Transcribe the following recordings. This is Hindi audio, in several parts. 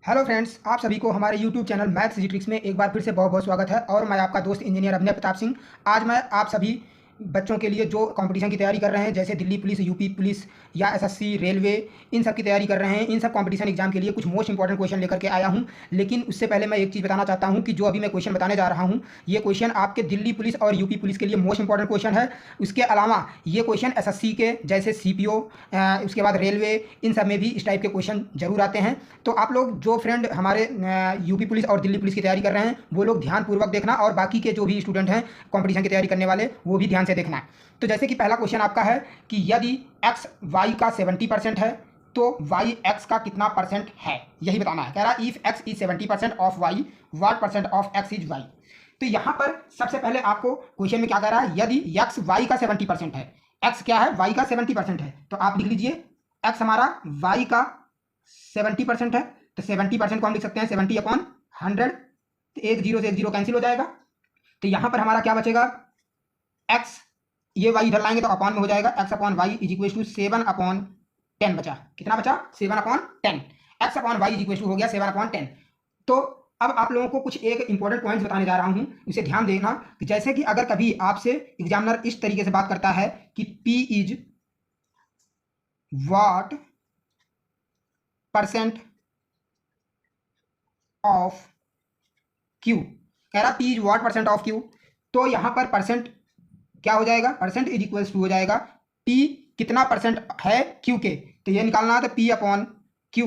हेलो फ्रेंड्स, आप सभी को हमारे YouTube channel maths easy tricks में एक बार फिर से बहुत बहुत स्वागत है। और मैं आपका दोस्त इंजीनियर अभिनय प्रताप सिंह। आज मैं आप सभी बच्चों के लिए जो कंपटीशन की तैयारी कर रहे हैं, जैसे दिल्ली पुलिस, यूपी पुलिस या एसएससी, रेलवे, इन सब की तैयारी कर रहे हैं, इन सब कंपटीशन एग्जाम के लिए कुछ मोस्ट इंपॉर्टेंट क्वेश्चन लेकर के आया हूं। लेकिन उससे पहले मैं एक चीज़ बताना चाहता हूं कि जो अभी मैं क्वेश्चन बताने जा रहा हूं, ये क्वेश्चन आपके दिल्ली पुलिस और यूपी पुलिस के लिए मोस्ट इंपॉर्टेंट क्वेश्चन है। उसके अलावा ये क्वेश्चन एसएससी के, जैसे सीपीओ, उसके बाद रेलवे, इन सब में भी इस टाइप के क्वेश्चन जरूर आते हैं। तो आप लोग जो फ्रेंड हमारे यूपी पुलिस और दिल्ली पुलिस की तैयारी कर रहे हैं, वो लोग ध्यानपूर्वक देखना, और बाकी के जो भी स्टूडेंट हैं कंपटीशन की तैयारी करने वाले, वो भी ध्यान से देखना है। तो जैसे कि पहला क्वेश्चन आपका है कि यदि एक्स वाई का 70% है तो वाई एक्स का कितना परसेंट है, यही बताना है। कह रहा है if X is 70% of Y, what percent of X is Y. तो यहां पर सबसे पहले आपको क्वेश्चन में क्या कह रहा है, यदि एक्स वाई का 70% है, एक्स क्या है, वाई का 70% है, तो आप लिख लीजिए एक्स हमारा वाई का 70% है। तो 70% को हम लिख सकते हैं 70/100। एक जीरो से एक जीरो कैंसिल हो जाएगा। तो यहां पर हमारा क्या बचेगा, एक्स, ये वाई इधर लाएंगे तो अपॉन में हो जाएगा, X upon Y is equal to 7/10 बचा। कितना बचा, 7/10। X upon Y is equal to हो गया 7/10। तो अब आप लोगों को कुछ एक इंपॉर्टेंट पॉइंट्स बताने जा रहा हूं, इसे ध्यान देना। कि जैसे कि अगर कभी आपसे एग्जामिनर इस तरीके से बात करता है कि P is what percent of Q, कह रहा P is what percent of Q, तो यहां पर परसेंट क्या हो जाएगा, परसेंट इज इक्वल्स टू हो जाएगा P कितना परसेंट है Q के। तो ये निकालना है, तो P अपॉन Q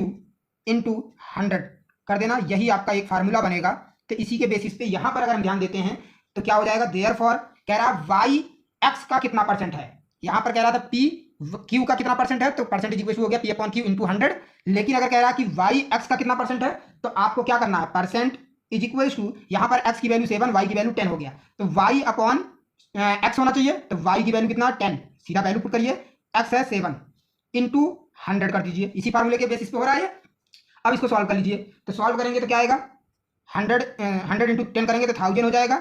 इंटू 100 कर देना, यही आपका एक फार्मूला बनेगा। तो इसी के बेसिस पे यहां पर अगर हम ध्यान देते हैं तो क्या हो जाएगा, देयरफॉर कह रहा है वाई एक्स का कितना परसेंट है। यहां पर कह रहा था P Q का कितना परसेंट है, तो परसेंट इज इक्वल टू हो गया P अपॉन Q इंटू 100। लेकिन अगर कह रहा है कि वाई एक्स का कितना परसेंट है, तो आपको क्या करना है, परसेंट इज इक्वल टू, यहां पर एक्स की वैल्यू 7, वाई की वैल्यू 10 हो गया, तो वाई अपॉन एक्स होना चाहिए, तो वाई की वैल्यू कितना, 10, सीधा वैल्यू पुट करिए, एक्स है 7 इंटू 100 कर दीजिए। इसी फार्मूले के बेसिस पे हो रहा है। अब इसको सॉल्व कर लीजिए, तो सॉल्व करेंगे तो क्या आएगा, 100 इंटू 10 करेंगे तो 1000 हो जाएगा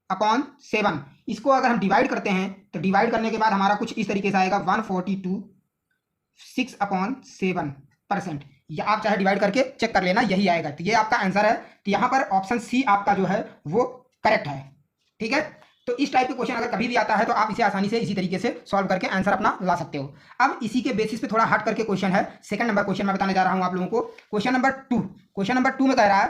अपॉन 7। इसको अगर हम डिवाइड करते हैं तो डिवाइड करने के बाद हमारा कुछ इस तरीके से आएगा 142 6/7%। या आप चाहे डिवाइड करके चेक कर लेना, यही आएगा। तो ये आपका आंसर है। तो यहां पर ऑप्शन सी आपका जो है वो करेक्ट है। ठीक है, तो इस टाइप के क्वेश्चन अगर कभी भी आता है तो आप इसे आसानी से इसी तरीके से सॉल्व करके आंसर अपना ला सकते हो। अब इसी के बेसिस पे थोड़ा हट करके क्वेश्चन है, सेकंड नंबर क्वेश्चन मैं बताने जा रहा हूं आप लोगों को। क्वेश्चन नंबर 2, क्वेश्चन नंबर 2 में कह रहा है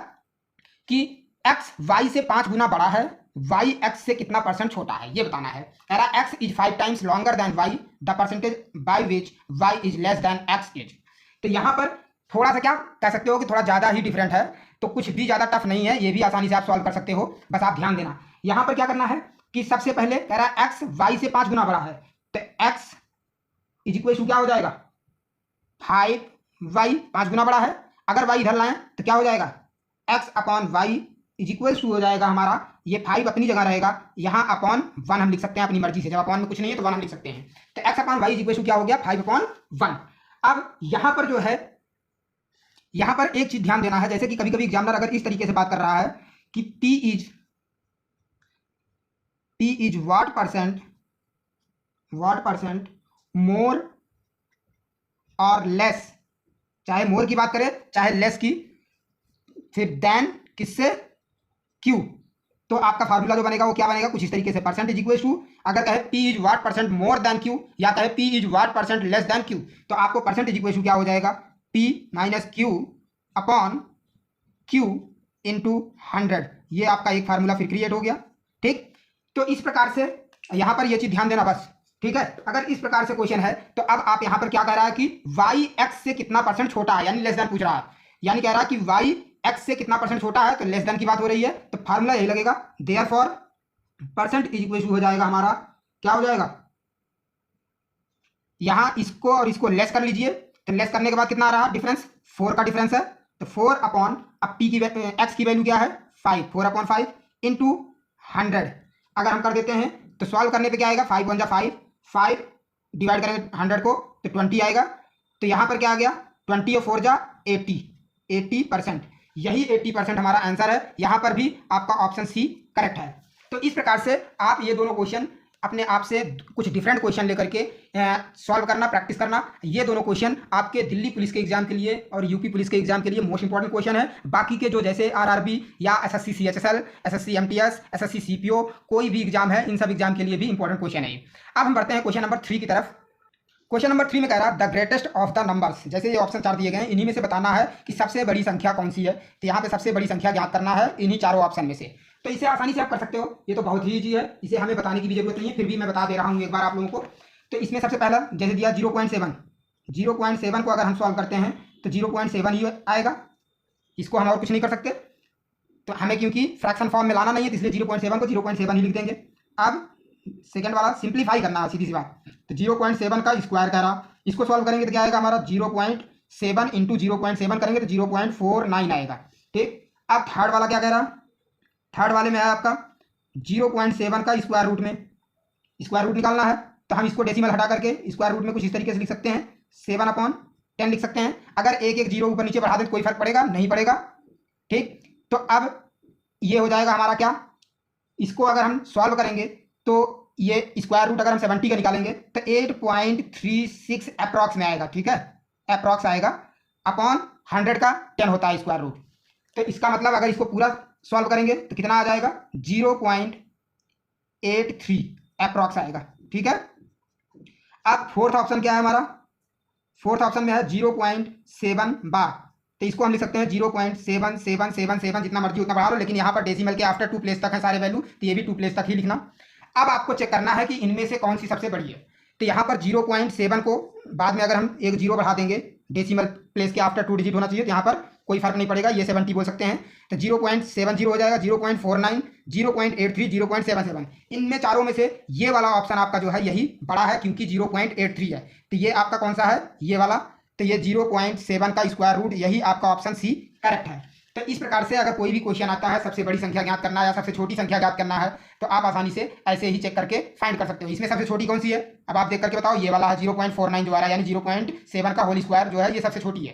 कि x y से 5 गुना बड़ा है, y x से कितना परसेंट छोटा है, ये बताना है। कह रहा है x is 5 times longer than y, the percentage by which y is less than x is. तो यहां पर थोड़ा सा क्या कह सकते हो कि थोड़ा ज्यादा ही डिफरेंट है, तो कुछ भी ज्यादा टफ नहीं है, ये भी आसानी से आप सॉल्व कर सकते हो। बस आप ध्यान देना, यहां पर क्या करना है कि सबसे पहले कह रहा है x y से 5 गुना बड़ा है, तो x इज इक्वल टू क्या हो जाएगा, 5y, 5 गुना बड़ा है। अगर y इधर लाएं तो क्या हो जाएगा, x upon Y is equal to हो जाएगा हमारा, ये 5 अपनी जगह रहेगा, यहां अपॉन 1 हम लिख सकते हैं अपनी मर्जी से, जब अपॉन में कुछ नहीं है तो 1 हम लिख सकते हैं। तो x upon Y is equal to क्या हो गया, 5/1। अब यहां पर जो है, यहां पर एक चीज ध्यान देना है, जैसे कि कभी कभी एग्जामिनर अगर इस तरीके से बात कर रहा है कि P is what percent more और लेस, चाहे मोर की बात करें चाहे लेस की, फिर देन किससे, Q। तो आपका फार्मूला जो बनेगा वो क्या बनेगा, कुछ इस तरीके से, परसेंट इज इक्वल टू, अगर कहे P is what percent more than Q या कहे P is what percent less than Q, तो आपको परसेंट इज इक्वल टू क्या हो जाएगा, P minus Q upon Q into 100। ये आपका एक फार्मूला फिर क्रिएट हो गया। ठीक, तो इस प्रकार से यहां पर यह चीज ध्यान देना बस। ठीक है, अगर इस प्रकार से क्वेश्चन है तो अब आप यहां पर क्या कह रहा है कि y x से कितना परसेंट छोटा है, यानी लेस देन पूछ रहा है, यानी कह रहा है कि y x से कितना परसेंट छोटा है, तो लेस देन की बात हो रही है, तो फार्मूला यही लगेगा, therefore percent is equal to हो जाएगा हमारा, क्या हो जाएगा, यहां इसको और इसको लेस कर लीजिए, तो लेस करने के बाद कितना आ रहा, डिफरेंस 4 का डिफरेंस है, तो 4 अपॉन, अब p की x की वैल्यू क्या है 5, 4/5 इंटू 100 अगर हम कर देते हैं तो सॉल्व करने पे क्या आएगा, 5 1 जा 5, 5 डिवाइड करेंगे 100 को तो 20 आएगा। तो यहां पर क्या आ गया, 20 और 4 जा 80%। यही 80% हमारा आंसर है। यहां पर भी आपका ऑप्शन सी करेक्ट है। तो इस प्रकार से आप ये दोनों क्वेश्चन अपने आप से कुछ डिफरेंट क्वेश्चन लेकर के सॉल्व करना, प्रैक्टिस करना। ये दोनों क्वेश्चन आपके दिल्ली पुलिस के एग्जाम के लिए और यूपी पुलिस के एग्जाम के लिए मोस्ट इंपॉर्टेंट क्वेश्चन है। बाकी के जो जैसे आरआरबी या SSC CHSL, SSC MTS, SSC CPO, कोई भी एग्जाम है, इन सब एग्जाम के लिए भी इंपॉर्टेंट क्वेश्चन है। अब हम बढ़ते हैं क्वेश्चन नंबर 3 की तरफ। क्वेश्चन नंबर 3 में कह रहा है the greatest of the numbers. जैसे ये ऑप्शन 4 दिए गए हैं, इन्हीं में से बताना है कि सबसे बड़ी संख्या कौन सी है। तो यहाँ पे सबसे बड़ी संख्या ज्ञात करना है इन्हीं चारों ऑप्शन में से। तो इसे आसानी से आप कर सकते हो, ये तो बहुत ही ईजी है, इसे हमें बताने की भी जरूरत नहीं है, फिर भी मैं बता दे रहा हूँ एक बार आप लोगों को। तो इसमें सबसे पहला जैसे दिया 0.7 को अगर हम सॉल्व करते हैं तो 0.7 ही आएगा, इसको हम और कुछ नहीं कर सकते। तो हमें क्योंकि फ्रैक्शन फॉर्म में लाना नहीं है, तो इसलिए 0.7 को 0.7 ही लिख देंगे। अब सेकंड वाला सिंप्लीफाई करना है, सीधी सी बात। तो 0.7 का स्क्वायर कह रहा, इसको सॉल्व करेंगे तो क्या आएगा हमारा 0.7 इंटू 0.7 करेंगे तो 0.49 आएगा। ठीक, अब थर्ड वाला क्या कह रहा, थर्ड वाले में है आपका 0.7 का स्क्वायर रूट में स्क्वायर रूट निकालना है। तो हम इसको डेसिमल हटा करके स्क्वायर रूट में कुछ इस तरीके से लिख सकते हैं, 7/10 लिख सकते हैं। अगर एक एक जीरो ऊपर नीचे बढ़ा दें तो कोई फर्क पड़ेगा नहीं पड़ेगा। ठीक, तो अब ये हो जाएगा हमारा क्या, इसको अगर हम सॉल्व करेंगे तो ये स्क्वायर रूट अगर हम 70 का निकालेंगे तो 8.36 अप्रॉक्स में आएगा। ठीक है, अप्रॉक्स आएगा, अपॉन 100 का 10 होता है स्क्वायर रूट। तो इसका मतलब अगर इसको पूरा सॉल्व करेंगे तो कितना आ जाएगा 0.83 अप्रॉक्स आएगा। ठीक है, अब फोर्थ ऑप्शन क्या है हमारा, फोर्थ ऑप्शन में है 0.7 बार। तो इसको हम लिख सकते हैं 0.7777, जितना मर्जी उतना बढ़ा लो, लेकिन यहाँ पर डेसिमल के आफ्टर 2 प्लेस तक है सारे वैल्यू, तो ये भी 2 प्लेस तक ही लिखना। अब आपको चेक करना है कि इनमें से कौन सी सबसे बड़ी है। तो यहाँ पर 0.7 को बाद में अगर हम एक जीरो बढ़ा देंगे, डेसिमल प्लेस के आफ्टर 2 डिजिट होना चाहिए, तो यहाँ पर कोई फर्क नहीं पड़ेगा, ये 70 बोल सकते हैं। तो 0.70 हो जाएगा, 0.49, 0.83, 0.77। इनमें चारों में से ये वाला ऑप्शन आपका जो है यही बड़ा है, क्योंकि 0.83 है। तो ये आपका कौन सा है, ये वाला। तो ये 0.7 का स्क्वायर रूट, यही आपका ऑप्शन सी करेक्ट है। तो इस प्रकार से अगर कोई भी क्वेश्चन आता है, सबसे बड़ी संख्या ज्ञात करना है या सबसे छोटी संख्या ज्ञात करना है, तो आप आसानी से ऐसे ही चेक करके फाइंड कर सकते हो। इसमें सबसे छोटी कौन सी है, अब आप देख करके बताओ। ये वाला है 0.49 जो आ रहा है, यानी 0.7 का होल स्क्वायर जो है ये सबसे छोटी है।